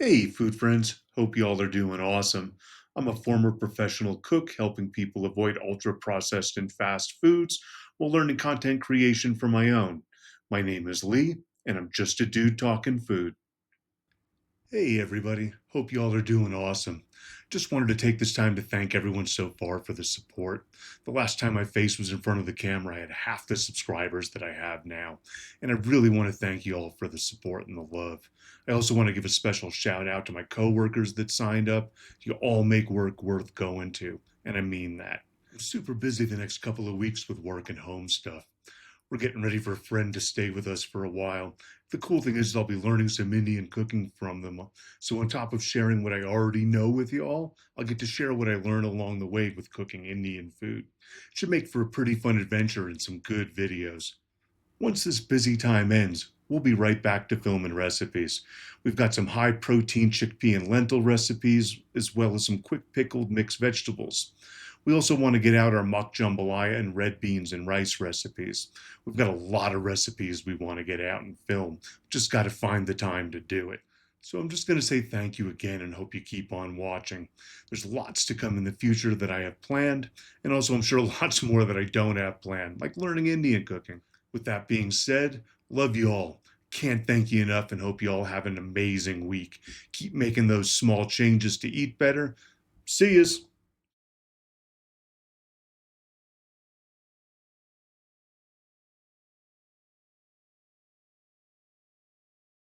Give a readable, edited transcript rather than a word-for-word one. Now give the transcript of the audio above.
Hey, food friends. Hope you all are doing awesome. I'm a former professional cook helping people avoid ultra processed and fast foods while learning content creation for my own. My name is Lee, and I'm just a dude talking food. Hey, everybody. Hope you all are doing awesome. Just wanted to take this time to thank everyone so far for the support. The last time my face was in front of the camera, I had half the subscribers that I have now. And I really want to thank you all for the support and the love. I also want to give a special shout out to my coworkers that signed up. You all make work worth going to, and I mean that. I'm super busy the next couple of weeks with work and home stuff. We're getting ready for a friend to stay with us for a while. The cool thing is I'll be learning some Indian cooking from them. So on top of sharing what I already know with y'all, I'll get to share what I learn along the way with cooking Indian food. Should make for a pretty fun adventure and some good videos. Once this busy time ends, we'll be right back to filming recipes. We've got some high protein chickpea and lentil recipes, as well as some quick pickled mixed vegetables. We also want to get out our mock jambalaya and red beans and rice recipes. We've got a lot of recipes we want to get out and film. Just got to find the time to do it. So I'm just going to say thank you again and hope you keep on watching. There's lots to come in the future that I have planned, and also I'm sure lots more that I don't have planned, like learning Indian cooking. With that being said, love you all. Can't thank you enough and hope you all have an amazing week. Keep making those small changes to eat better. See yous.